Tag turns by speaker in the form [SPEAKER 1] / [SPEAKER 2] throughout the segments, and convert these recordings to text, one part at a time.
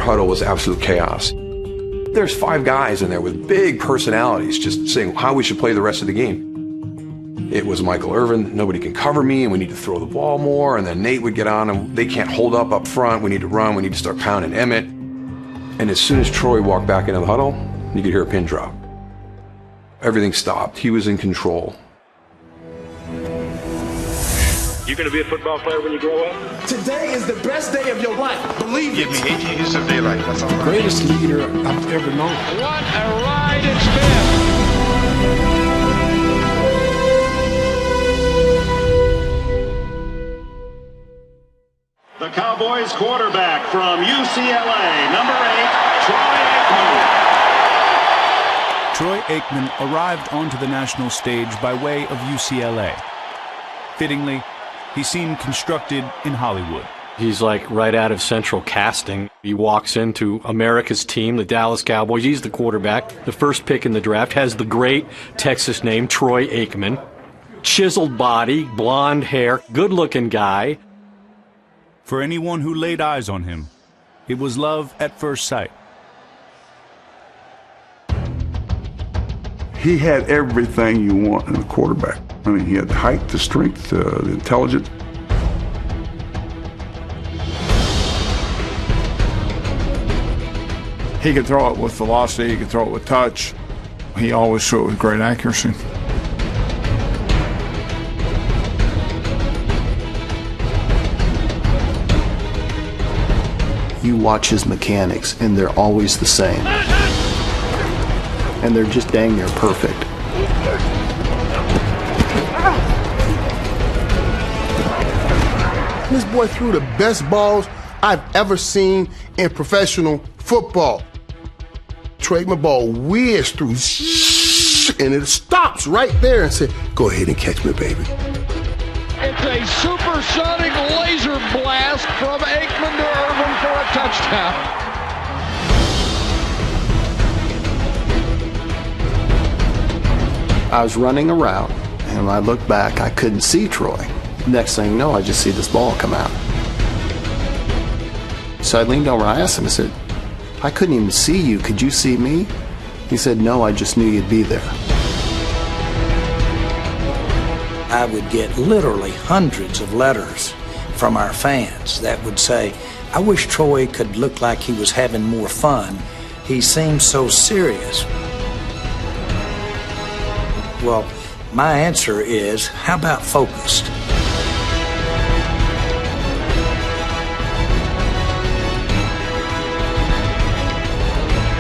[SPEAKER 1] huddle was absolute chaos. There's 5 guys in there with big personalities just saying how we should play the rest of the game. It was Michael Irvin, nobody can cover me and we need to throw the ball more, and then Nate would get on and they can't hold up front, we need to run, we need to start pounding Emmett. And as soon as Troy walked back into the huddle, you could hear a pin drop. Everything stopped, he was in control.
[SPEAKER 2] You're going to be a football player when you grow up?
[SPEAKER 3] Today is the best day of your life. Believe it.
[SPEAKER 4] Give me 18 years of daylight. That's all.
[SPEAKER 3] The greatest leader I've ever known.
[SPEAKER 2] What a ride it's been.
[SPEAKER 5] The Cowboys quarterback from UCLA, number 8, Troy Aikman.
[SPEAKER 6] Troy Aikman arrived onto the national stage by way of UCLA. Fittingly, he seemed constructed in Hollywood.
[SPEAKER 7] He's like right out of central casting. He walks into America's team, the Dallas Cowboys. He's the quarterback. The first pick in the draft has the great Texas name, Troy Aikman. Chiseled body, blonde hair, good-looking guy.
[SPEAKER 6] For anyone who laid eyes on him, it was love at first sight.
[SPEAKER 8] He had everything you want in a quarterback. I mean, he had the height, the strength, the intelligence.
[SPEAKER 9] He could throw it with velocity, he could throw it with touch. He always threw it with great accuracy.
[SPEAKER 10] You watch his mechanics, and they're always the same. And they're just dang near perfect.
[SPEAKER 3] This boy threw the best balls I've ever seen in professional football. Troy Aikman ball whizzed through, and it stops right there and said, "Go ahead and catch me, baby."
[SPEAKER 2] It's a supersonic laser blast from Aikman to Irvin for a touchdown.
[SPEAKER 10] I was running around, and when I looked back, I couldn't see Troy. Next thing you know, I just see this ball come out. So I leaned over and I asked him, I said, "I couldn't even see you. Could you see me?" He said, "No, I just knew you'd be there."
[SPEAKER 11] I would get literally hundreds of letters from our fans that would say, "I wish Troy could look like he was having more fun. He seems so serious." Well, my answer is, how about focused?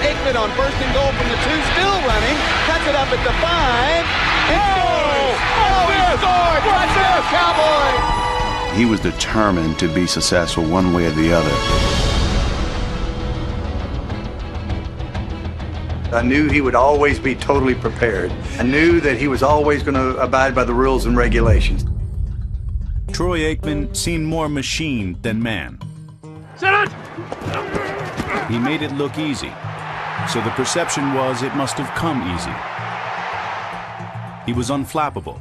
[SPEAKER 12] Aikman on first and goal from the 2, still running, cuts it up at the 5, and scores! He scored! Touchdown, Cowboys!
[SPEAKER 13] He was determined to be successful one way or the other.
[SPEAKER 14] I knew he would always be totally prepared. I knew that he was always going to abide by the rules and regulations.
[SPEAKER 6] Troy Aikman seemed more machine than man.
[SPEAKER 2] Sit it!
[SPEAKER 6] He made it look easy, so the perception was it must have come easy. He was unflappable,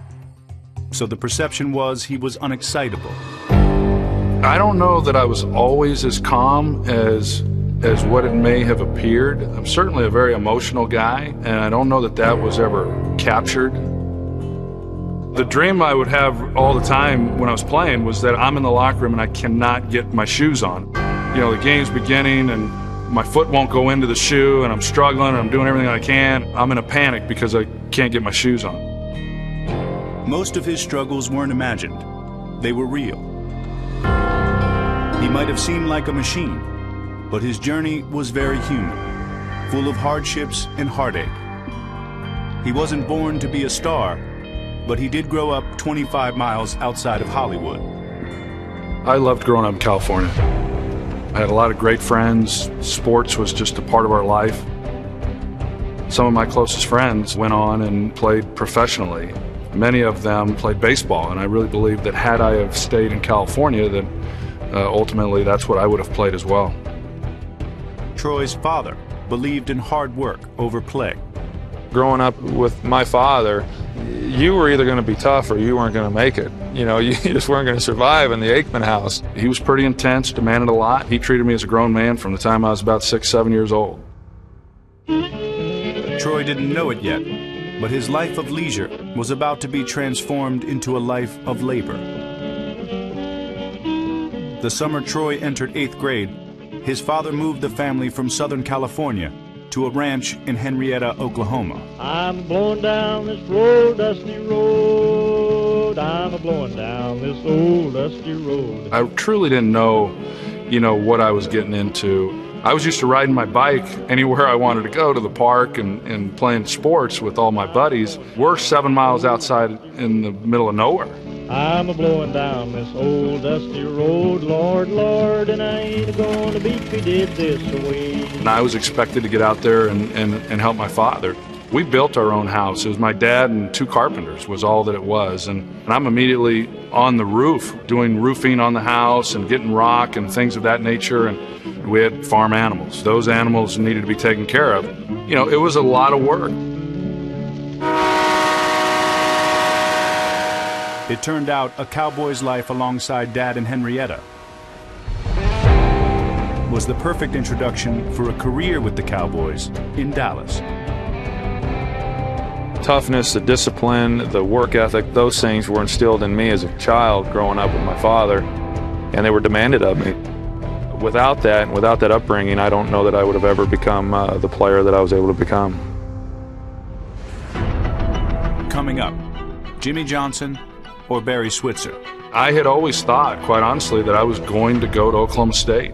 [SPEAKER 6] so the perception was he was unexcitable.
[SPEAKER 9] I don't know that I was always as calm as what it may have appeared. I'm certainly a very emotional guy, and I don't know that that was ever captured. The dream I would have all the time when I was playing was that I'm in the locker room and I cannot get my shoes on. You know, the game's beginning and my foot won't go into the shoe and I'm struggling and I'm doing everything I can. I'm in a panic because I can't get my shoes on.
[SPEAKER 6] Most of his struggles weren't imagined. They were real. He might have seemed like a machine, but his journey was very human, full of hardships and heartache. He wasn't born to be a star, but he did grow up 25 miles outside of Hollywood.
[SPEAKER 9] I loved growing up in California. I had a lot of great friends. Sports was just a part of our life. Some of my closest friends went on and played professionally. Many of them played baseball, and I really believe that had I have stayed in California, that ultimately that's what I would have played as well.
[SPEAKER 6] Troy's father believed in hard work over play.
[SPEAKER 15] Growing up with my father, you were either going to be tough or you weren't going to make it.
[SPEAKER 9] You know, you just weren't going to survive in the Aikman house. He was pretty intense, demanded a lot. He treated me as a grown man from the time I was about 6, 7 years old.
[SPEAKER 6] Troy didn't know it yet, but his life of leisure was about to be transformed into a life of labor. The summer Troy entered 8th grade, his father moved the family from Southern California to a ranch in Henrietta, Oklahoma.
[SPEAKER 2] I'm blowing down this road, dusty road. I'm a-blowing down this old dusty road.
[SPEAKER 9] I truly didn't know, you know, what I was getting into. I was used to riding my bike anywhere I wanted to go, to the park and playing sports with all my buddies. We're 7 miles outside in the middle of nowhere.
[SPEAKER 2] I'm a-blowing down this old dusty road, Lord, Lord, and I ain't gonna be treated this way.
[SPEAKER 9] And I was expected to get out there and help my father. We built our own house. It was my dad and 2 carpenters was all that it was. And I'm immediately on the roof doing roofing on the house and getting rock and things of that nature. And we had farm animals. Those animals needed to be taken care of. You know, it was a lot of work.
[SPEAKER 6] It turned out a cowboy's life alongside Dad and Henrietta was the perfect introduction for a career with the Cowboys in Dallas.
[SPEAKER 15] Toughness, the discipline, the work ethic, those things were instilled in me as a child growing up with my father, and they were demanded of me. Without that, and without that upbringing, I don't know that I would have ever become the player that I was able to become.
[SPEAKER 6] Coming up, Jimmy Johnson or Barry Switzer.
[SPEAKER 9] I had always thought, quite honestly, that I was going to go to Oklahoma State.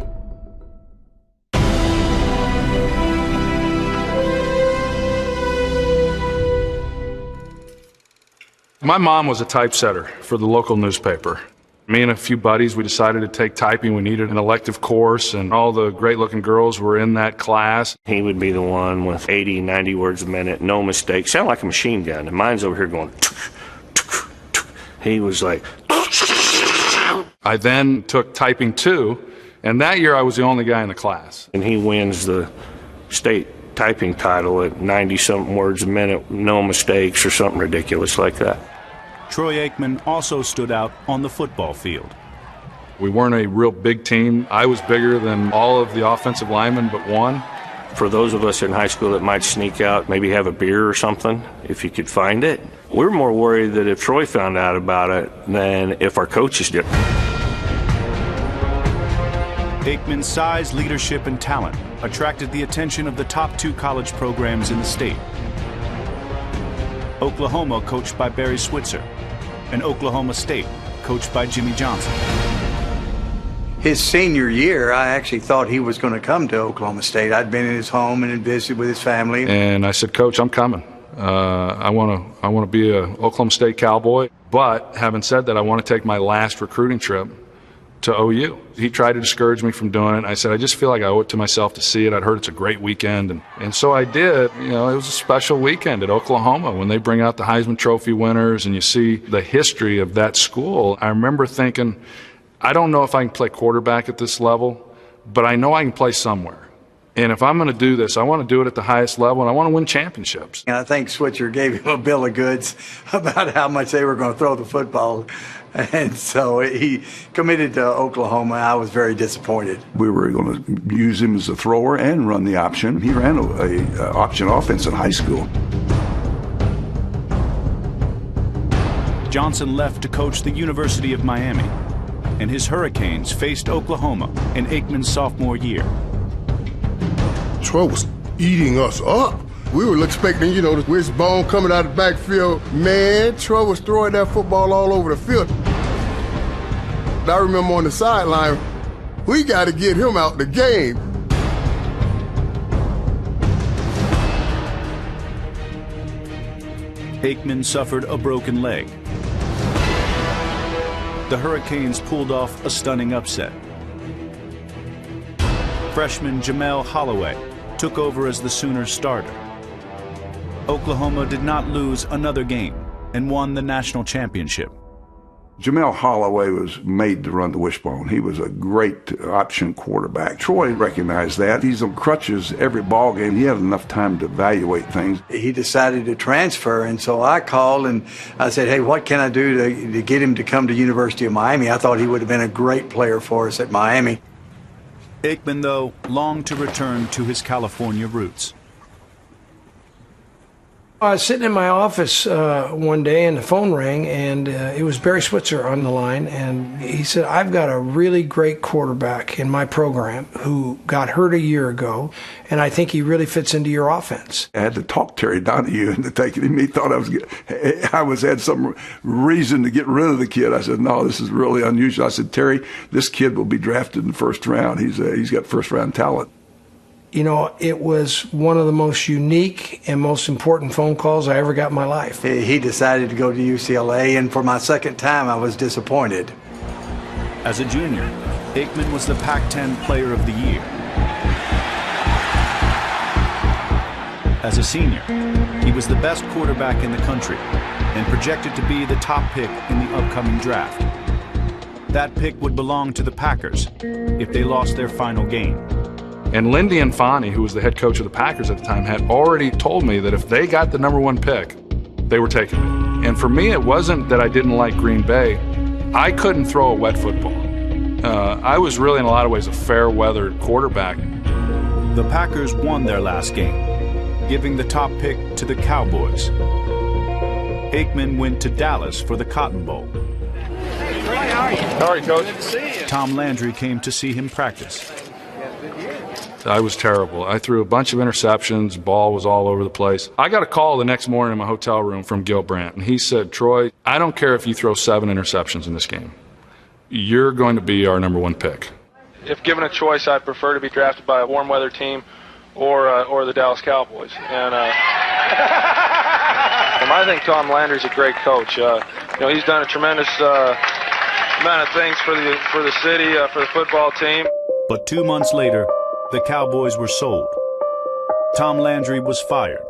[SPEAKER 9] My mom was a typesetter for the local newspaper. Me and a few buddies, we decided to take typing. We needed an elective course, and all the great-looking girls were in that class.
[SPEAKER 16] He would be the one with 80, 90 words a minute, no mistakes. Sound like a machine gun, and mine's over here going... He was like...
[SPEAKER 9] I then took typing 2, and that year I was the only guy in the class.
[SPEAKER 16] And he wins the state typing title at 90-something words a minute, no mistakes or something ridiculous like that.
[SPEAKER 6] Troy Aikman also stood out on the football field.
[SPEAKER 9] We weren't a real big team. I was bigger than all of the offensive linemen but one.
[SPEAKER 16] For those of us in high school that might sneak out, maybe have a beer or something, if you could find it, we were more worried that if Troy found out about it than if our coaches did.
[SPEAKER 6] Aikman's size, leadership, and talent attracted the attention of the top 2 college programs in the state. Oklahoma, coached by Barry Switzer, and Oklahoma State, coached by Jimmy Johnson.
[SPEAKER 14] His senior year, I actually thought he was going to come to Oklahoma State. I'd been in his home and had visited with his family.
[SPEAKER 9] And I said, Coach, I'm coming. I want to be a Oklahoma State Cowboy. But having said that, I want to take my last recruiting trip to OU. He tried to discourage me from doing it. I said, I just feel like I owe it to myself to see it. I'd heard it's a great weekend. And so I did. You know, it was a special weekend at Oklahoma when they bring out the Heisman Trophy winners and you see the history of that school. I remember thinking, I don't know if I can play quarterback at this level, but I know I can play somewhere. And if I'm going to do this, I want to do it at the highest level, and I want to win championships.
[SPEAKER 14] And I think Switzer gave him a bill of goods about how much they were going to throw the football. And so he committed to Oklahoma. I was very disappointed.
[SPEAKER 8] We were going to use him as a thrower and run the option. He ran a option offense in high school.
[SPEAKER 6] Johnson left to coach the University of Miami, and his Hurricanes faced Oklahoma in Aikman's sophomore year.
[SPEAKER 3] Troy was eating us up. We were expecting, you know, the wishbone coming out of the backfield. Man, Troy was throwing that football all over the field. I remember on the sideline, we got to get him out the game.
[SPEAKER 6] Aikman suffered a broken leg. The Hurricanes pulled off a stunning upset. Freshman Jamel Holloway took over as the Sooners' starter. Oklahoma did not lose another game and won the national championship.
[SPEAKER 8] Jamel Holloway was made to run the wishbone. He was a great option quarterback. Troy recognized that. He's on crutches every ball game. He had enough time to evaluate things.
[SPEAKER 14] He decided to transfer, and so I called and I said, hey, what can I do to get him to come to University of Miami? I thought he would have been a great player for us at Miami.
[SPEAKER 6] Aikman, though, longed to return to his California roots.
[SPEAKER 17] I was sitting in my office one day and the phone rang, and it was Barry Switzer on the line, and he said, I've got a really great quarterback in my program who got hurt a year ago, and I think he really fits into your offense.
[SPEAKER 8] I had to talk Terry Donahue into taking him. He thought had some reason to get rid of the kid. I said, no, this is really unusual. I said, Terry, this kid will be drafted in the first round. He's got first-round talent.
[SPEAKER 17] You know, it was one of the most unique and most important phone calls I ever got in my life.
[SPEAKER 14] He decided to go to UCLA, and for my second time, I was disappointed.
[SPEAKER 6] As a junior, Aikman was the Pac-10 Player of the Year. As a senior, he was the best quarterback in the country and projected to be the top pick in the upcoming draft. That pick would belong to the Packers if they lost their final game.
[SPEAKER 9] And Lindy Infante, who was the head coach of the Packers at the time, had already told me that if they got the #1 pick, they were taking me. And for me, it wasn't that I didn't like Green Bay. I couldn't throw a wet football. I was really, in a lot of ways, a fair-weathered quarterback.
[SPEAKER 6] The Packers won their last game, giving the top pick to the Cowboys. Aikman went to Dallas for the Cotton Bowl.
[SPEAKER 15] Hey, Troy, how are you? How are you, Coach?
[SPEAKER 6] Good to see you. Tom Landry came to see him practice.
[SPEAKER 9] I was terrible. I threw a bunch of interceptions. Ball was all over the place. I got a call the next morning in my hotel room from Gil Brandt, and he said, Troy, I don't care if you throw 7 interceptions in this game. You're going to be our #1 pick.
[SPEAKER 15] If given a choice, I'd prefer to be drafted by a warm weather team or the Dallas Cowboys. And I think Tom Landry's a great coach. He's done a tremendous amount of things for the city, for the football team.
[SPEAKER 6] But 2 months later, the Cowboys were sold. Tom Landry was fired,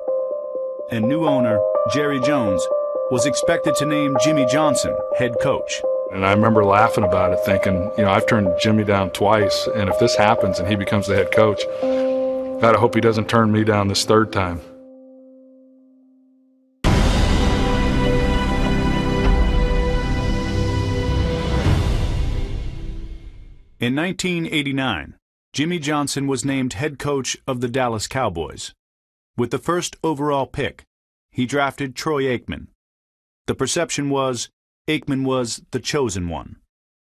[SPEAKER 6] and new owner Jerry Jones was expected to name Jimmy Johnson head coach.
[SPEAKER 9] And I remember laughing about it, thinking, I've turned Jimmy down twice, and if this happens and he becomes the head coach, God, I hope he doesn't turn me down this third time.
[SPEAKER 6] In 1989, Jimmy Johnson was named head coach of the Dallas Cowboys. With the first overall pick, he drafted Troy Aikman. The perception was Aikman was the chosen one.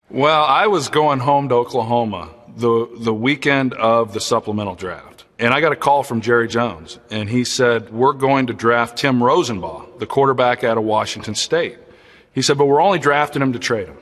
[SPEAKER 9] Well, I was going home to Oklahoma the weekend of the supplemental draft, and I got a call from Jerry Jones, and he said, we're going to draft Tim Rosenbaugh, the quarterback out of Washington State. He said, but we're only drafting him to trade him.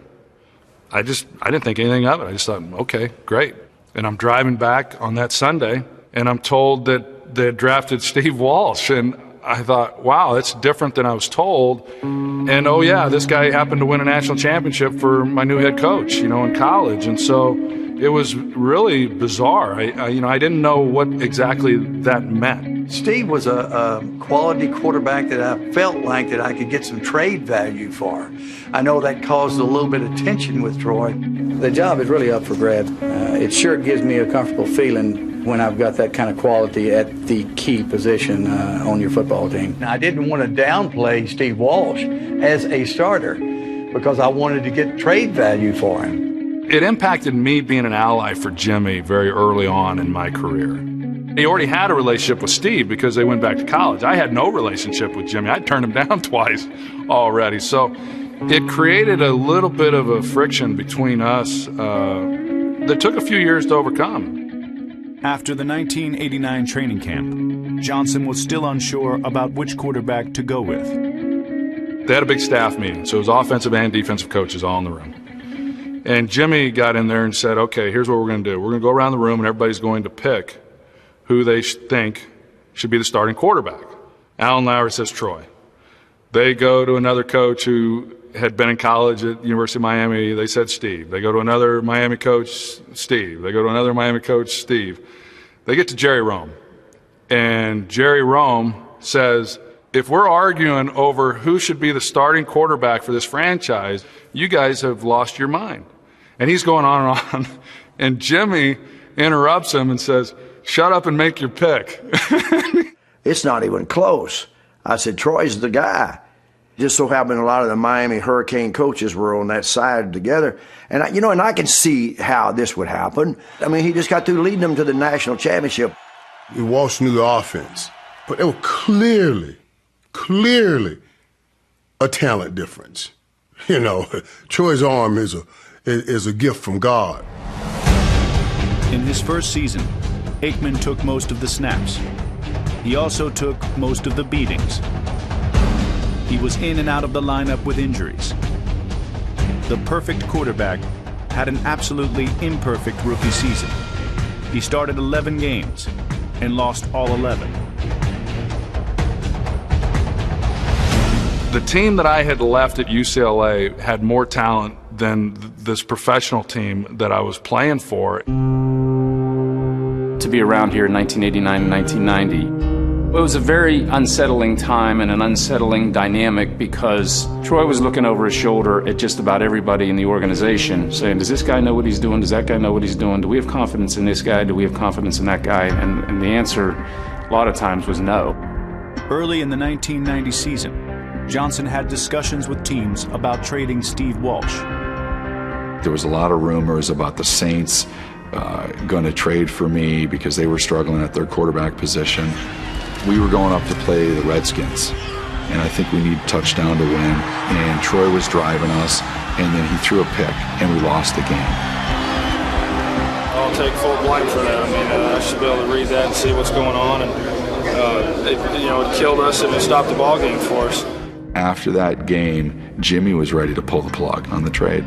[SPEAKER 9] I didn't think anything of it. I just thought, okay, great. And I'm driving back on that Sunday, and I'm told that they had drafted Steve Walsh. And I thought, wow, that's different than I was told. And, oh, yeah, this guy happened to win a national championship for my new head coach, in college. And so it was really bizarre. I didn't know what exactly that meant.
[SPEAKER 14] Steve was a quality quarterback that I felt like that I could get some trade value for. I know that caused a little bit of tension with Troy.
[SPEAKER 11] The job is really up for grabs. It sure gives me a comfortable feeling when I've got that kind of quality at the key position on your football team.
[SPEAKER 14] I didn't want to downplay Steve Walsh as a starter because I wanted to get trade value for him.
[SPEAKER 9] It impacted me being an ally for Jimmy very early on in my career. He already had a relationship with Steve because they went back to college. I had no relationship with Jimmy. I'd turned him down twice already. So it created a little bit of a friction between us that took a few years to overcome.
[SPEAKER 6] After the 1989 training camp, Johnson was still unsure about which quarterback to go with.
[SPEAKER 9] They had a big staff meeting, so it was offensive and defensive coaches all in the room. And Jimmy got in there and said, okay, here's what we're going to do. We're going to go around the room and everybody's going to pick who they think should be the starting quarterback. Alan Lowry says Troy. They go to another coach who had been in college at University of Miami. They said Steve. They go to another Miami coach, Steve. They go to another Miami coach, Steve. They get to Jerry Rome. And Jerry Rome says, If we're arguing over who should be the starting quarterback for this franchise, you guys have lost your mind. And he's going on and on. And Jimmy interrupts him and says, shut up and make your pick.
[SPEAKER 18] It's not even close. I said, Troy's the guy. Just so happened a lot of the Miami Hurricane coaches were on that side together. And, I can see how this would happen. I mean, he just got through leading them to the national championship.
[SPEAKER 3] Walsh knew the offense, but it was clearly a talent difference. Troy's arm is a gift from God.
[SPEAKER 6] In his first season, Aikman took most of the snaps. He also took most of the beatings. He was in and out of the lineup with injuries. The perfect quarterback had an absolutely imperfect rookie season. He started 11 games and lost all 11.
[SPEAKER 9] The team that I had left at UCLA had more talent than this professional team that I was playing for.
[SPEAKER 19] To be around here in 1989 and 1990, it was a very unsettling time and an unsettling dynamic because Troy was looking over his shoulder at just about everybody in the organization, saying, does this guy know what he's doing? Does that guy know what he's doing? Do we have confidence in this guy? Do we have confidence in that guy? And the answer a lot of times was no.
[SPEAKER 6] Early in the 1990 season, Johnson had discussions with teams about trading Steve Walsh.
[SPEAKER 20] There was a lot of rumors about the Saints going to trade for me because they were struggling at their quarterback position. We were going up to play the Redskins, and I think we needed a touchdown to win, and Troy was driving us, and then he threw a pick, and we lost the game.
[SPEAKER 21] I'll take full blame for that. I mean, I should be able to read that and see what's going on, and it killed us and it stopped the ball game for us.
[SPEAKER 20] After that game, Jimmy was ready to pull the plug on the trade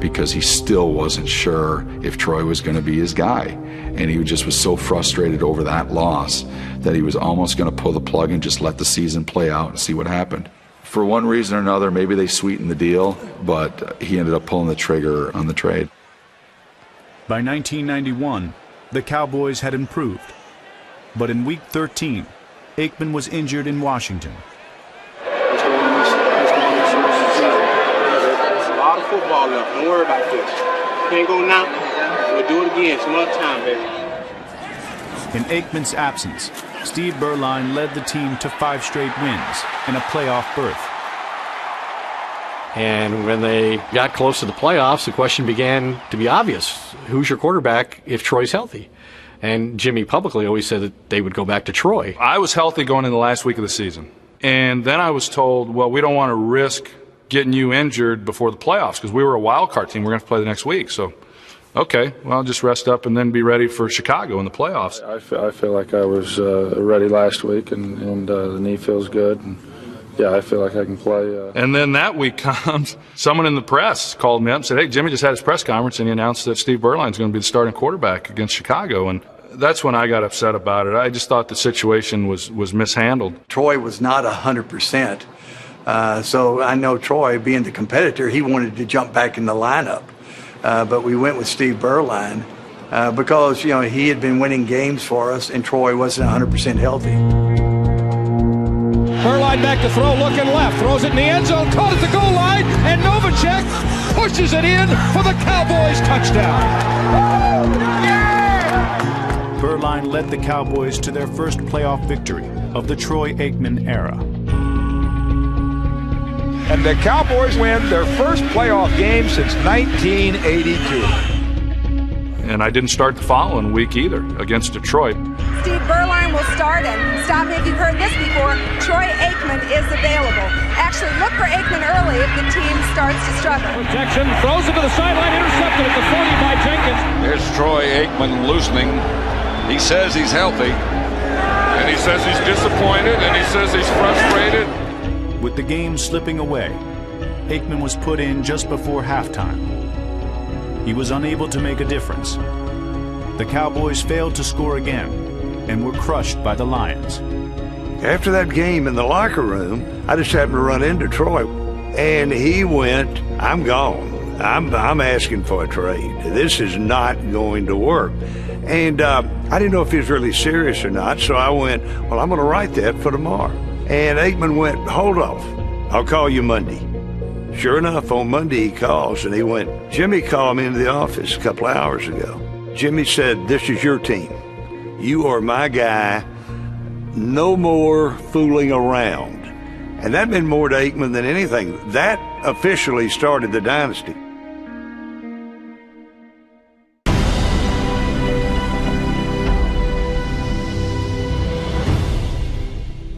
[SPEAKER 20] because he still wasn't sure if Troy was going to be his guy. And he just was so frustrated over that loss that he was almost going to pull the plug and just let the season play out and see what happened. For one reason or another, maybe they sweetened the deal, but he ended up pulling the trigger on the trade.
[SPEAKER 6] By 1991, the Cowboys had improved. But in Week 13, Aikman was injured in Washington.
[SPEAKER 22] There's a lot of football left. Don't worry about this. Can't go now. We'll do it again some other time, baby.
[SPEAKER 6] In Aikman's absence, Steve Berline led the team to 5 straight wins and a playoff berth.
[SPEAKER 7] And when they got close to the playoffs, the question began to be obvious. Who's your quarterback if Troy's healthy? And Jimmy publicly always said that they would go back to Troy.
[SPEAKER 9] I was healthy going in the last week of the season. And then I was told, well, we don't want to risk getting you injured before the playoffs because we were a wild card team. We're going to play the next week. So, okay, well, I'll just rest up and then be ready for Chicago in the playoffs.
[SPEAKER 22] I feel like I was ready last week, and the knee feels good. And yeah, I feel like I can play.
[SPEAKER 9] And then that week comes, someone in the press called me up and said, hey, Jimmy just had his press conference and he announced that Steve Berline's going to be the starting quarterback against Chicago. And that's when I got upset about it. I just thought the situation was mishandled.
[SPEAKER 14] Troy was not 100%. So I know Troy, being the competitor, he wanted to jump back in the lineup. But we went with Steve Berline because, he had been winning games for us and Troy wasn't 100% healthy.
[SPEAKER 12] Berline back to throw, looking left, throws it in the end zone, caught at the goal line, and Novacek pushes it in for the Cowboys touchdown.
[SPEAKER 6] Berline led the Cowboys to their first playoff victory of the Troy Aikman era.
[SPEAKER 23] And the Cowboys win their first playoff game since 1982.
[SPEAKER 9] And I didn't start the following week either against Detroit.
[SPEAKER 24] Steve Berline will start, and stop me if you've heard this before, Troy Aikman is available. Actually, look for Aikman early if the team starts to struggle.
[SPEAKER 12] Protection, throws it to the sideline, intercepted at the 40 by Jenkins.
[SPEAKER 25] There's Troy Aikman loosening. He says he's healthy.
[SPEAKER 9] And he says he's disappointed, and he says he's frustrated.
[SPEAKER 6] With the game slipping away, Aikman was put in just before halftime. He was unable to make a difference. The Cowboys failed to score again and were crushed by the Lions.
[SPEAKER 26] After that game in the locker room, I just happened to run into Troy, and he went, I'm gone. I'm asking for a trade. This is not going to work. And I didn't know if he was really serious or not, so I went, well, I'm going to write that for tomorrow. And Aikman went, hold off. I'll call you Monday. Sure enough, on Monday he calls and he went, Jimmy called me into the office a couple of hours ago. Jimmy said, this is your team. You are my guy. No more fooling around. And that meant more to Aikman than anything. That officially started the dynasty.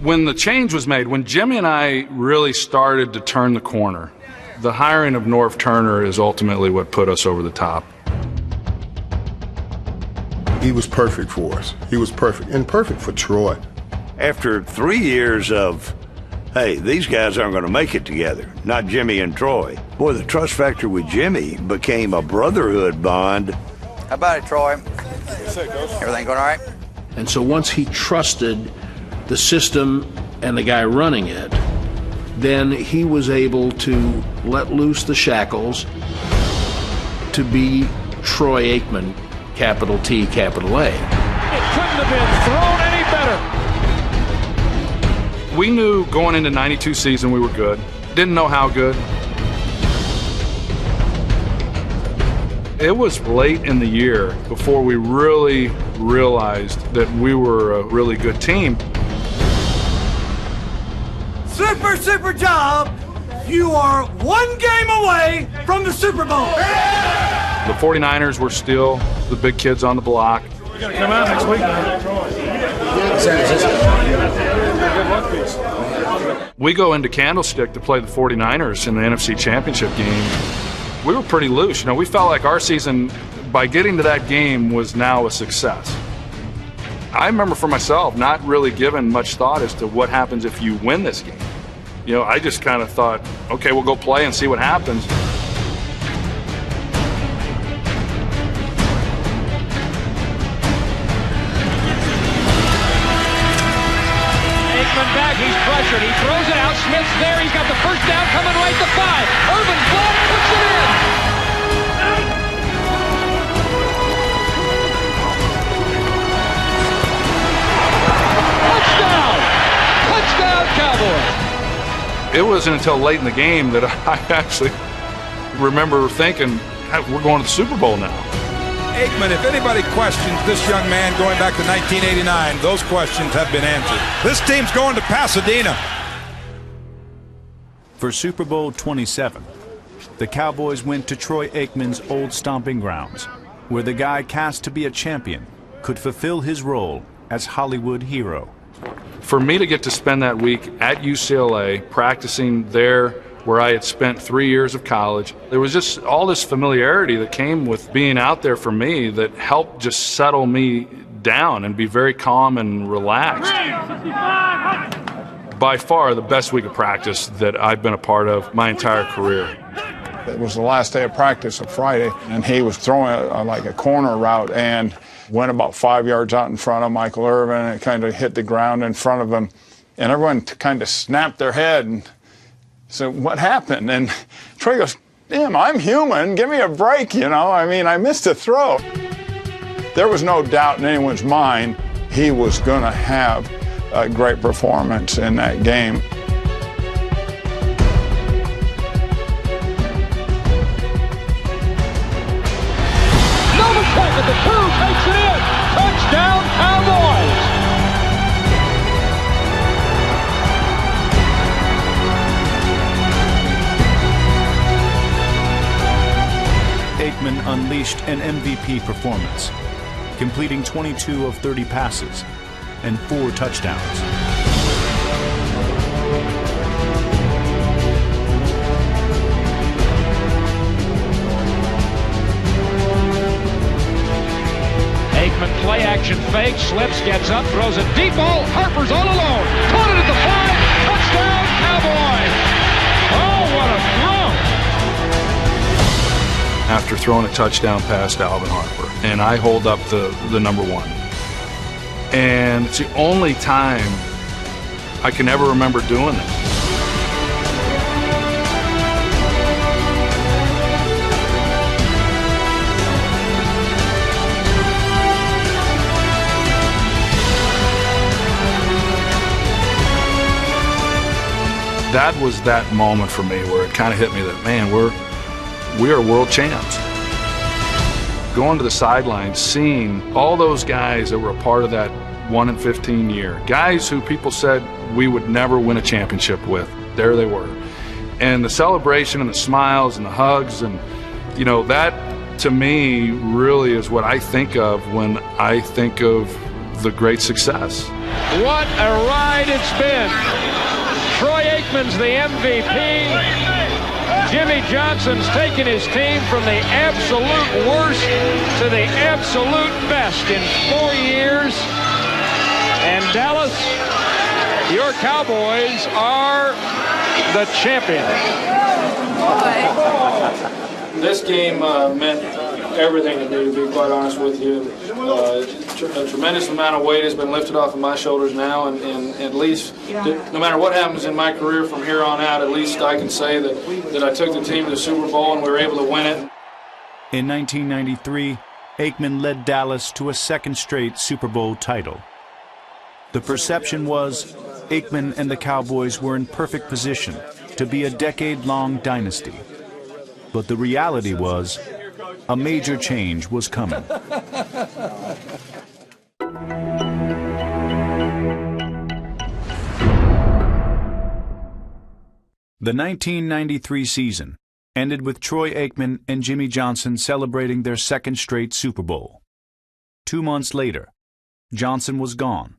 [SPEAKER 9] When the change was made, when Jimmy and I really started to turn the corner, the hiring of Norv Turner is ultimately what put us over the top.
[SPEAKER 3] He was perfect for us. He was perfect, and perfect for Troy.
[SPEAKER 26] After 3 years of, hey, these guys aren't going to make it together, not Jimmy and Troy. Boy, the trust factor with Jimmy became a brotherhood bond.
[SPEAKER 1] How about it, Troy? Everything going all right?
[SPEAKER 2] And so once he trusted the system and the guy running it, then he was able to let loose the shackles to be Troy Aikman, capital T, capital A.
[SPEAKER 12] It couldn't have been thrown any better.
[SPEAKER 9] We knew going into '92 season we were good. Didn't know how good. It was late in the year before we really realized that we were a really good team.
[SPEAKER 4] Super job! You are one game away from the Super Bowl!
[SPEAKER 9] The 49ers were still the big kids on the block.
[SPEAKER 12] You're going to come out next week.
[SPEAKER 9] We go into Candlestick to play the 49ers in the NFC Championship game. We were pretty loose. We felt like our season, by getting to that game, was now a success. I remember for myself not really giving much thought as to what happens if you win this game. I just kind of thought, okay, we'll go play and see what happens.
[SPEAKER 12] Aikman back, he's pressured, he throws it out, Smith's there, he's got the first down coming right to 5. Irvin Blood puts it in. Touchdown, Cowboys!
[SPEAKER 9] It wasn't until late in the game that I actually remember thinking, we're going to the Super Bowl now.
[SPEAKER 23] Aikman, if anybody questions this young man going back to 1989, those questions have been answered. This team's going to Pasadena.
[SPEAKER 6] For Super Bowl 27, the Cowboys went to Troy Aikman's old stomping grounds, where the guy cast to be a champion could fulfill his role as Hollywood hero.
[SPEAKER 9] For me to get to spend that week at UCLA, practicing there where I had spent 3 years of college, there was just all this familiarity that came with being out there for me that helped just settle me down and be very calm and relaxed. By far the best week of practice that I've been a part of my entire career.
[SPEAKER 5] It was the last day of practice, a Friday, and he was throwing like a corner route and went about 5 yards out in front of Michael Irvin, and it kind of hit the ground in front of him. And everyone kind of snapped their head and said, what happened? And Troy goes, damn, I'm human. Give me a break, I missed a throw. There was no doubt in anyone's mind he was going to have a great performance in that game.
[SPEAKER 12] At the 2, takes it in. Touchdown, Cowboys.
[SPEAKER 6] Aikman unleashed an MVP performance, completing 22 of 30 passes and 4 touchdowns.
[SPEAKER 12] Aikman play action fake, slips, gets up, throws a deep ball. Harper's all alone. Caught it at the 5. Touchdown, Cowboys. Oh, what a throw.
[SPEAKER 9] After throwing a touchdown pass to Alvin Harper, and I hold up the number 1. And it's the only time I can ever remember doing that. that was that moment for me where it kind of hit me that, man, we are world champs. Going to the sidelines, seeing all those guys that were a part of that 1-in-15 year, guys who people said we would never win a championship with, there they were. And the celebration and the smiles and the hugs, and you know, that to me really is what I think of when I think of the great success.
[SPEAKER 8] What a ride it's been. Troy Aikman's the MVP. Jimmy Johnson's taken his team from the absolute worst to the absolute best in 4 years. And Dallas, your Cowboys are the champions.
[SPEAKER 21] This game meant everything to me, to be quite honest with you. A tremendous amount of weight has been lifted off of my shoulders now, and at least, no matter what happens in my career from here on out, at least I can say that I took the team to the Super Bowl and we were able to win it.
[SPEAKER 6] In 1993, Aikman led Dallas to a second straight Super Bowl title. The perception was Aikman and the Cowboys were in perfect position to be a decade-long dynasty. But the reality was, a major change was coming. The 1993 season ended with Troy Aikman and Jimmy Johnson celebrating their second straight Super Bowl. 2 months later, Johnson was gone,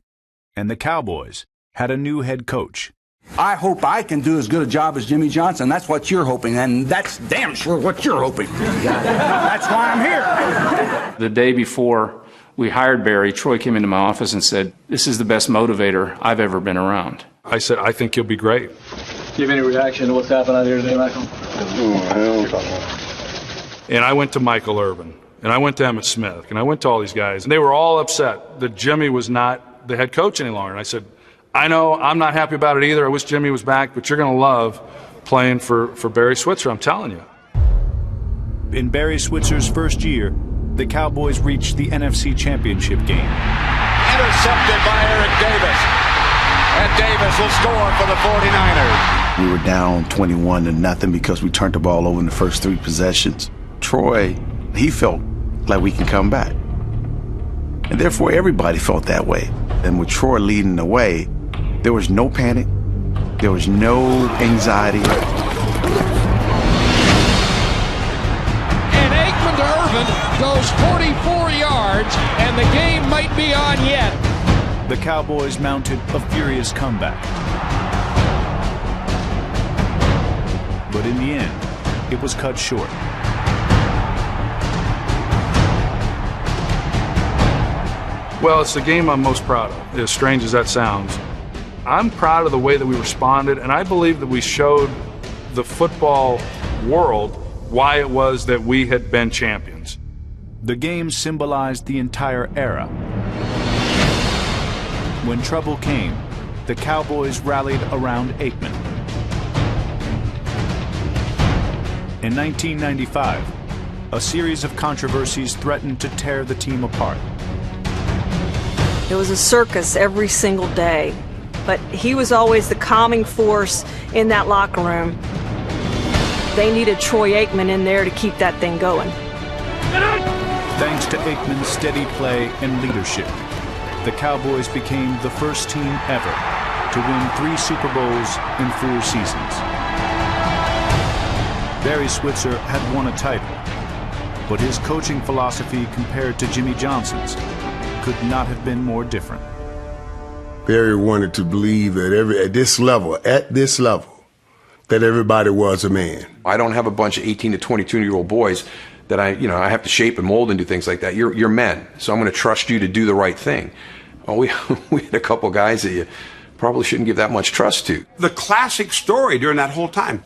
[SPEAKER 6] and the Cowboys had a new head coach.
[SPEAKER 10] I hope I can do as good a job as Jimmy Johnson. That's what you're hoping, and that's damn sure what you're hoping. That's why I'm here.
[SPEAKER 19] The day before we hired Barry, Troy came into my office and said, "This is the best motivator I've ever been around."
[SPEAKER 9] I said, "I think you'll be great."
[SPEAKER 8] Do you have any reaction to what's happened out here today, Michael?
[SPEAKER 9] And I went to Michael Irvin, and I went to Emmitt Smith, and I went to all these guys, and they were all upset that Jimmy was not the head coach any longer. And I said, I know I'm not happy about it either. I wish Jimmy was back, but you're going to love playing for Barry Switzer, I'm telling you.
[SPEAKER 6] In Barry Switzer's first year, the Cowboys reached the NFC Championship game.
[SPEAKER 12] Intercepted by Eric Davis. And Davis will score for the 49ers.
[SPEAKER 13] We were down 21-0 because we turned the ball over in the first 3 possessions. Troy, he felt like we can come back. And therefore, everybody felt that way. And with Troy leading the way, there was no panic. There was no anxiety.
[SPEAKER 8] And Aikman to Irvin goes 44 yards, and the game might be on yet.
[SPEAKER 6] The Cowboys mounted a furious comeback. But in the end, it was cut short.
[SPEAKER 9] Well, it's the game I'm most proud of, as strange as that sounds. I'm proud of the way that we responded, and I believe that we showed the football world why it was that we had been champions.
[SPEAKER 6] The game symbolized the entire era. When trouble came, the Cowboys rallied around Aikman. In 1995, a series of controversies threatened to tear the team apart.
[SPEAKER 15] It was a circus every single day, but he was always the calming force in that locker room. They needed Troy Aikman in there to keep that thing going.
[SPEAKER 6] Thanks to Aikman's steady play and leadership, the Cowboys became the first team ever to win 3 Super Bowls in 4 seasons. Barry Switzer had won a title, but his coaching philosophy compared to Jimmy Johnson's could not have been more different.
[SPEAKER 3] Barry wanted to believe that at this level, that everybody was a man.
[SPEAKER 16] I don't have a bunch of 18 to 22-year-old boys that I have to shape and mold and do things like that. You're men, so I'm going to trust you to do the right thing. Well, we had a couple guys that you probably shouldn't give that much trust to.
[SPEAKER 17] The classic story during that whole time,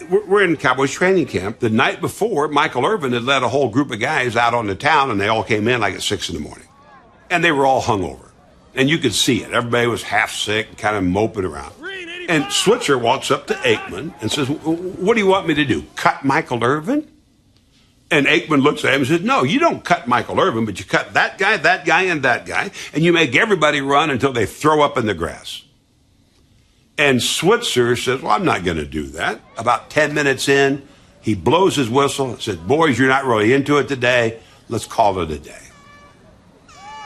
[SPEAKER 17] we're in Cowboys training camp. The night before, Michael Irvin had led a whole group of guys out on the town, and they all came in like at 6 in the morning. And they were all hungover. And you could see it. Everybody was half sick, kind of moping around. And Switzer walks up to Aikman and says, "What do you want me to do? Cut Michael Irvin?" And Aikman looks at him and says, "No, you don't cut Michael Irvin, but you cut that guy, and that guy, and you make everybody run until they throw up in the grass." And Switzer says, well, I'm not going to do that. About 10 minutes in, he blows his whistle and says, boys, you're not really into it today. Let's call it a day.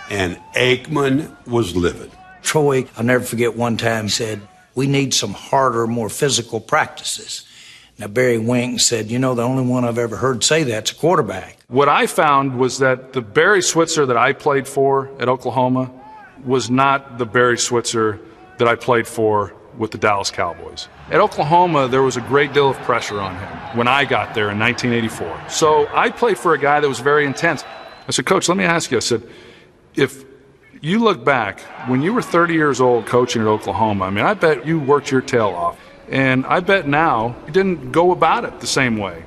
[SPEAKER 17] And Aikman was livid.
[SPEAKER 7] Troy, I'll never forget one time he said, we need some harder, more physical practices. Now, Barry winked and said, you know, the only one I've ever heard say that's a quarterback.
[SPEAKER 9] What I found was that the Barry Switzer that I played for at Oklahoma was not the Barry Switzer that I played for with the Dallas Cowboys. At Oklahoma, there was a great deal of pressure on him when I got there in 1984. So I played for a guy that was very intense. I said, Coach, let me ask you, I said, if you look back, when you were 30 years old coaching at Oklahoma, I mean, I bet you worked your tail off. And I bet now you didn't go about it the same way.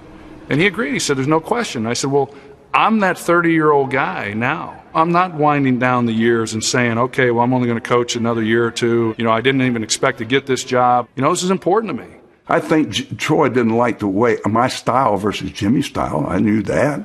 [SPEAKER 9] And he agreed. He said, there's no question. I said, well, I'm that 30-year-old guy now. I'm not winding down the years and saying, okay, well, I'm only going to coach another year or two. You know, I didn't even expect to get this job. You know, this is important to me.
[SPEAKER 26] I think Troy didn't like the way my style versus Jimmy's style. I knew that.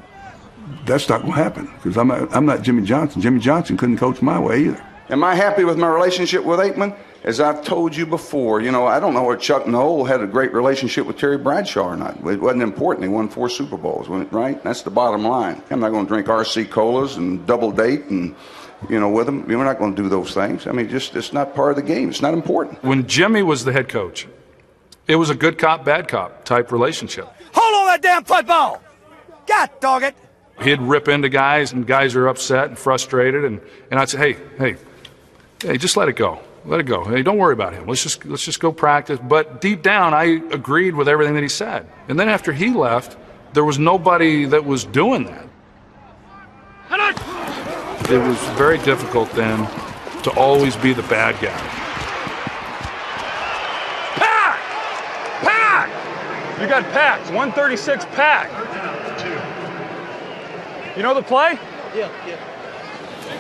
[SPEAKER 26] That's not going to happen because I'm not Jimmy Johnson. Jimmy Johnson couldn't coach my way either.
[SPEAKER 10] Am I happy with my relationship with Aikman? As I've told you before, you know, I don't know whether Chuck Noll had a great relationship with Terry Bradshaw or not. It wasn't important. He won 4 Super Bowls, right? That's the bottom line. I'm not going to drink RC Colas and double date and, you know, with him. We're not going to do those things. I mean, just it's not part of the game. It's not important.
[SPEAKER 9] When Jimmy was the head coach, it was a good cop, bad cop type relationship.
[SPEAKER 4] Hold on that damn football! God dog it!
[SPEAKER 9] He'd rip into guys, and guys are upset and frustrated, and I'd say, hey, just let it go. Let it go. Hey, don't worry about him. Let's just go practice. But deep down, I agreed with everything that he said. And then after he left, there was nobody that was doing that. It was very difficult then to always be the bad guy.
[SPEAKER 21] Pack! You got packed. 136 pack. You know the play?
[SPEAKER 4] Yeah.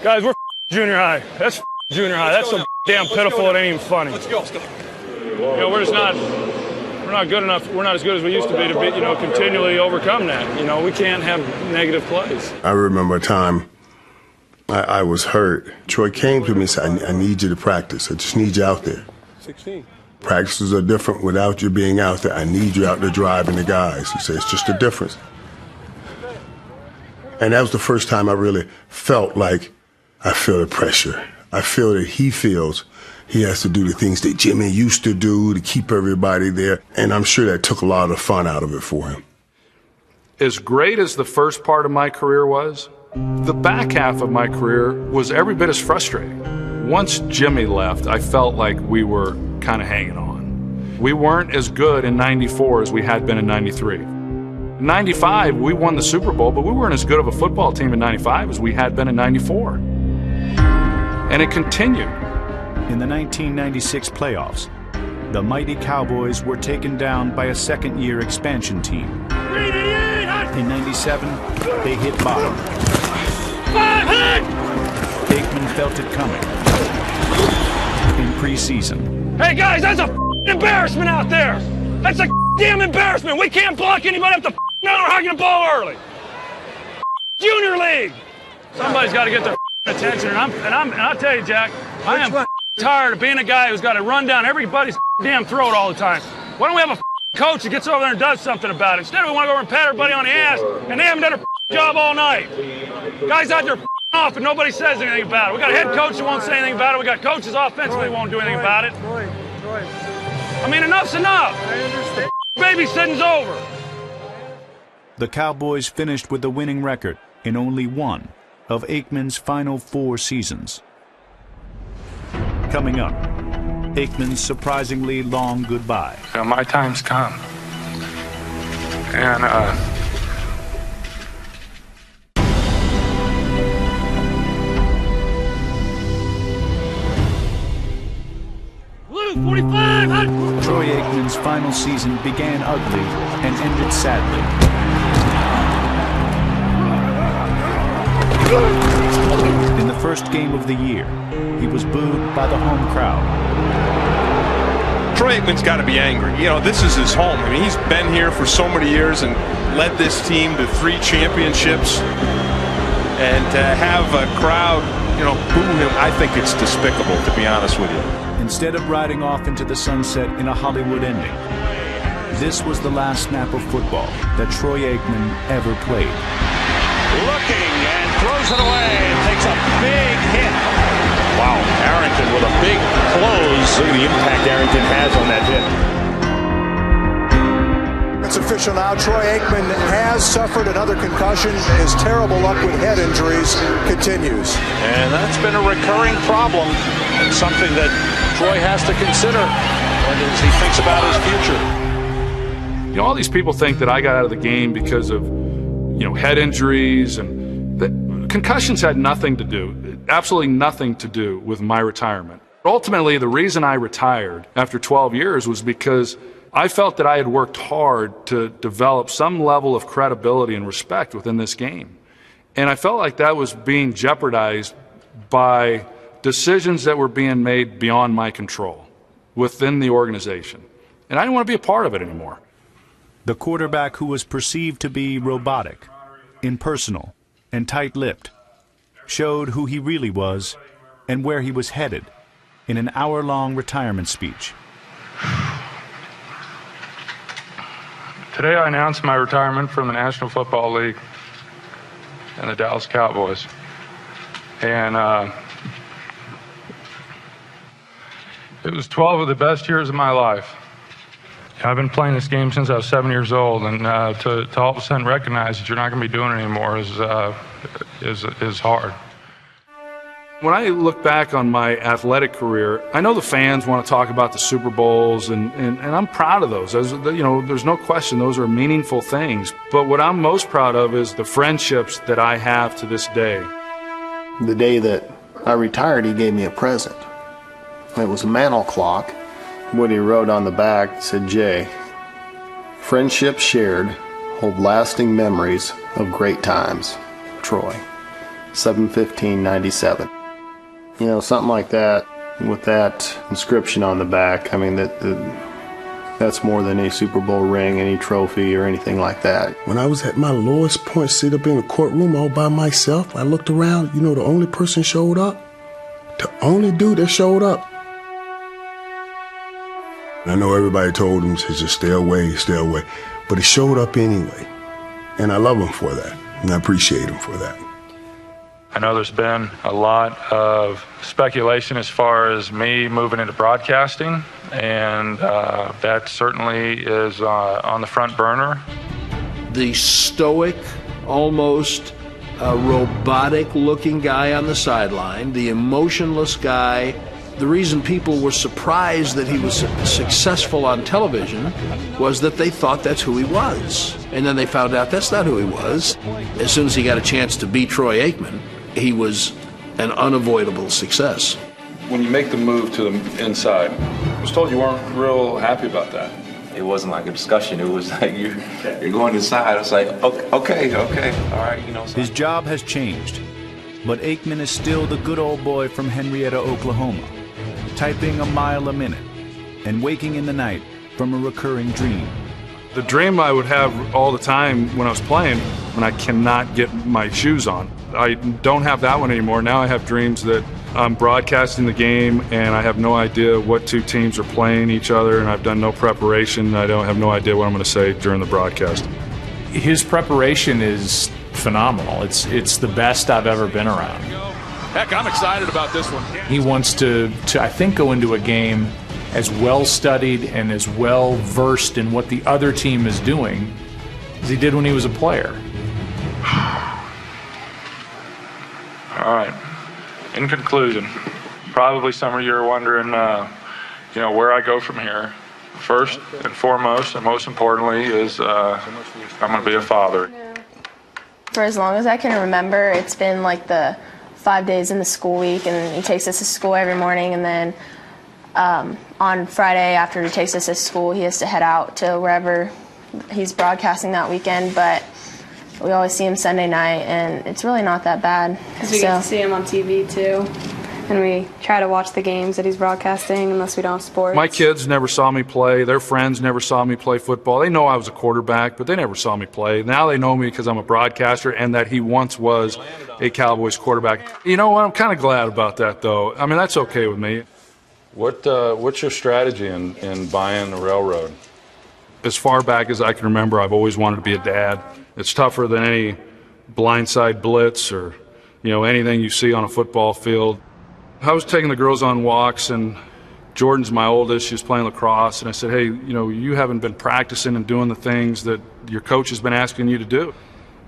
[SPEAKER 21] Guys, we're junior high. That's junior high. That's so damn pitiful it ain't even funny.
[SPEAKER 4] Let's go.
[SPEAKER 21] You know, we're not good enough. We're not as good as we used to be, you know, continually overcome that. You know, we can't have negative plays.
[SPEAKER 3] I remember a time I was hurt. Troy came to me and said, I need you to practice. I just need you out there.
[SPEAKER 4] 16.
[SPEAKER 3] Practices are different without you being out there. I need you out there driving the guys. He said, it's just a difference. And that was the first time I really felt like I feel the pressure. I feel that he feels he has to do the things that Jimmy used to do to keep everybody there. And I'm sure that took a lot of the fun out of it for him.
[SPEAKER 9] As great as the first part of my career was, the back half of my career was every bit as frustrating. Once Jimmy left, I felt like we were kind of hanging on. We weren't as good in '94 as we had been in '93. In '95, we won the Super Bowl, but we weren't as good of a football team in '95 as we had been in '94. And it continued.
[SPEAKER 6] In the 1996 playoffs, the mighty Cowboys were taken down by a second-year expansion team. In '97, they hit bottom. Aikman felt it coming. In preseason.
[SPEAKER 21] Hey guys, that's a embarrassment out there. That's a damn embarrassment. We can't block anybody up the now we're hugging the ball early. Junior League. Somebody's got to get their attention, and I'll tell you, Jack, I am tired of being a guy who's got to run down everybody's damn throat all the time. Why don't we have a coach that gets over there and does something about it? Instead, we want to go over and pat everybody on the ass, and they haven't done a job all night. Guys out there off, and nobody says anything about it. We got a head coach that won't say anything about it. We got coaches offensively who won't do anything about it. I mean, enough's enough. I understand. Babysitting's over.
[SPEAKER 6] The Cowboys finished with the winning record in only one of Aikman's final 4 seasons. Coming up, Aikman's surprisingly long goodbye.
[SPEAKER 11] My time's come. And,
[SPEAKER 4] 45.
[SPEAKER 6] Troy Aikman's final season began ugly and ended sadly. In the first game of the year, he was booed by the home crowd.
[SPEAKER 14] Troy Aikman's got to be angry. You know, this is his home. I mean, he's been here for so many years and led this team to 3 championships. And to have a crowd, you know, boo him, I think it's despicable, to be honest with you.
[SPEAKER 6] In instead of riding off into the sunset in a Hollywood ending. This was the last snap of football that Troy Aikman ever played.
[SPEAKER 8] Looking and throws it away. Takes a big hit. Wow, Arrington with a big close. Look at the impact Arrington has on that hit.
[SPEAKER 11] It's official now. Troy Aikman has suffered another concussion. His terrible luck with head injuries continues.
[SPEAKER 8] And that's been a recurring problem. And something that Troy has to consider as he thinks about his future.
[SPEAKER 9] You know, all these people think that I got out of the game because of, head injuries, and that concussions had nothing to do, absolutely nothing to do with my retirement. Ultimately, the reason I retired after 12 years was because I felt that I had worked hard to develop some level of credibility and respect within this game. And I felt like that was being jeopardized by decisions that were being made beyond my control within the organization. And I didn't want to be a part of it anymore.
[SPEAKER 6] The quarterback who was perceived to be robotic, impersonal, and tight-lipped showed who he really was and where he was headed in an hour-long retirement speech.
[SPEAKER 18] Today I announced my retirement from the National Football League and the Dallas Cowboys. And it was 12 of the best years of my life. I've been playing this game since I was 7 years old, and to all of a sudden recognize that you're not going to be doing it anymore is hard.
[SPEAKER 9] When I look back on my athletic career, I know the fans want to talk about the Super Bowls, and I'm proud of those. There's no question those are meaningful things. But what I'm most proud of is the friendships that I have to this day.
[SPEAKER 2] The day that I retired, he gave me a present. It was a mantle clock. What he wrote on the back said, Jay, friendships shared hold lasting memories of great times. Troy, 7/15/97. Something like that, with that inscription on the back. I mean, that's more than any Super Bowl ring, any trophy, or anything like that.
[SPEAKER 3] When I was at my lowest point, sit up in the courtroom all by myself, I looked around, the only person showed up? The only dude that showed up. I know everybody told him to just stay away, but he showed up anyway. And I love him for that, and I appreciate him for that.
[SPEAKER 18] I know there's been a lot of speculation as far as me moving into broadcasting, and that certainly is on the front burner.
[SPEAKER 2] The stoic, almost robotic-looking guy on the sideline, the emotionless guy. The reason people were surprised that he was successful on television was that they thought that's who he was. And then they found out that's not who he was. As soon as he got a chance to beat Troy Aikman, he was an unavoidable success.
[SPEAKER 9] When you make the move to the inside, I was told you weren't real happy about that.
[SPEAKER 20] It wasn't like a discussion. It was like you're going inside. I was like, okay, all right,
[SPEAKER 6] His job has changed, but Aikman is still the good old boy from Henrietta, Oklahoma, typing a mile a minute and waking in the night from a recurring dream.
[SPEAKER 9] The dream I would have all the time when I was playing, when I cannot get my shoes on. I don't have that one anymore. Now I have dreams that I'm broadcasting the game and I have no idea what two teams are playing each other, and I've done no preparation. I don't have no idea what I'm going to say during the broadcast.
[SPEAKER 19] His preparation is phenomenal. It's the best I've ever been around.
[SPEAKER 8] Heck, I'm excited about this one.
[SPEAKER 19] He wants to I think, go into a game as well studied and as well versed in what the other team is doing as he did when he was a player.
[SPEAKER 18] All right. In conclusion, probably some of you are wondering, where I go from here. First and foremost, and most importantly, is I'm going to be a father.
[SPEAKER 22] For as long as I can remember, it's been like the 5 days in the school week, and he takes us to school every morning, and then on Friday after he takes us to school, he has to head out to wherever he's broadcasting that weekend, but we always see him Sunday night, and it's really not that bad.
[SPEAKER 24] Because we get to see him on TV, too. And we try to watch the games that he's broadcasting unless we don't have sports.
[SPEAKER 9] My kids never saw me play. Their friends never saw me play football. They know I was a quarterback, but they never saw me play. Now they know me because I'm a broadcaster and that he once was a Cowboys quarterback. You know what? I'm kind of glad about that, though. I mean, that's okay with me. What's your strategy in buying the railroad? As far back as I can remember, I've always wanted to be a dad. It's tougher than any blindside blitz or, anything you see on a football field. I was taking the girls on walks, and Jordan's my oldest. She was playing lacrosse, and I said, hey, you haven't been practicing and doing the things that your coach has been asking you to do.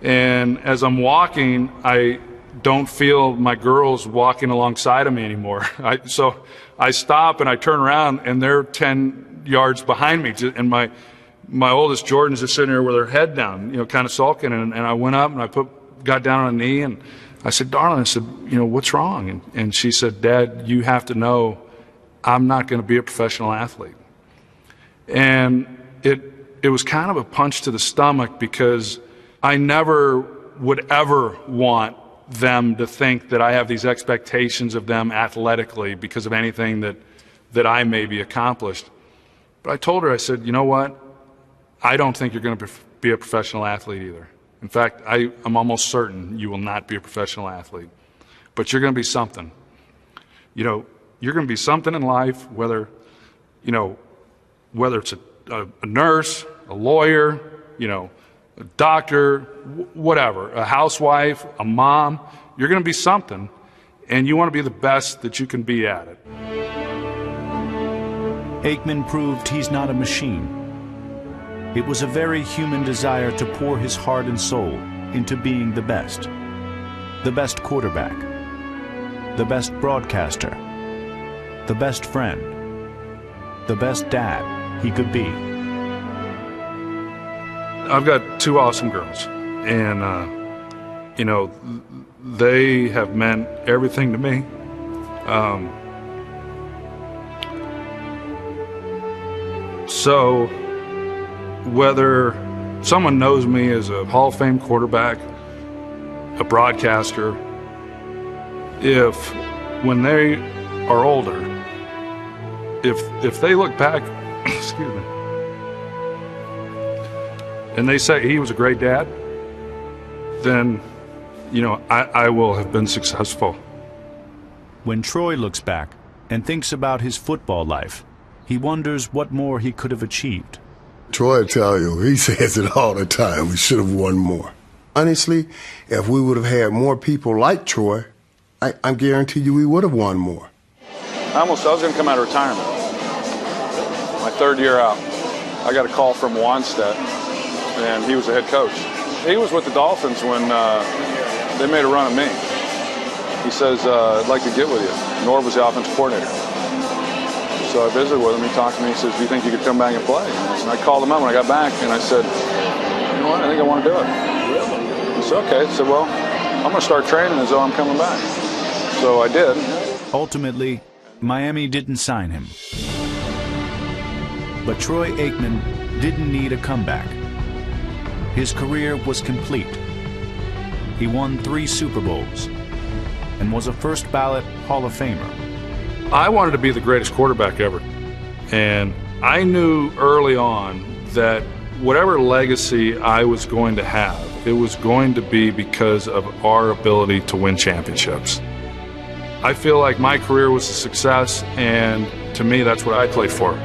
[SPEAKER 9] And as I'm walking, I don't feel my girls walking alongside of me anymore. So I stop and I turn around, and they're 10 yards behind me. And my oldest, Jordan's just sitting there with her head down, kind of sulking. And I went up and I got down on a knee, and I said, darling, I said, what's wrong? And she said, Dad, you have to know I'm not going to be a professional athlete. And it was kind of a punch to the stomach, because I never would ever want them to think that I have these expectations of them athletically because of anything that I maybe accomplished. But I told her, I said, you know what? I don't think you're going to be a professional athlete either. In fact, I'm almost certain you will not be a professional athlete. But you're going to be something. You're going to be something in life, whether it's a nurse, a lawyer, a doctor, whatever, a housewife, a mom. You're going to be something, and you want to be the best that you can be at it.
[SPEAKER 6] Aikman proved he's not a machine. It was a very human desire to pour his heart and soul into being the best quarterback, the best broadcaster, the best friend, the best dad he could be.
[SPEAKER 9] I've got two awesome girls, and they have meant everything to me. So whether someone knows me as a Hall of Fame quarterback, a broadcaster, if when they are older, if they look back, excuse me, and they say he was a great dad, then, I will have been successful.
[SPEAKER 6] When Troy looks back and thinks about his football life, he wonders what more he could have achieved.
[SPEAKER 3] Troy tell you, he says it all the time, we should have won more. Honestly, if we would have had more people like Troy, I guarantee you we would have won more.
[SPEAKER 9] I was going to come out of retirement. My third year out, I got a call from Wanstead, and he was the head coach. He was with the Dolphins when they made a run at me. He says, I'd like to get with you. Norv was the offensive coordinator. So I visited with him. He talked to me. He says, do you think you could come back and play? And I called him up when I got back, and I said, you know what, I think I want to do it. Really? He said, okay. I said, well, I'm going to start training as though I'm coming back. So I did.
[SPEAKER 6] Ultimately, Miami didn't sign him. But Troy Aikman didn't need a comeback. His career was complete. He won 3 Super Bowls and was a first-ballot Hall of Famer.
[SPEAKER 9] I wanted to be the greatest quarterback ever. And I knew early on that whatever legacy I was going to have, it was going to be because of our ability to win championships. I feel like my career was a success, and to me, that's what I played for.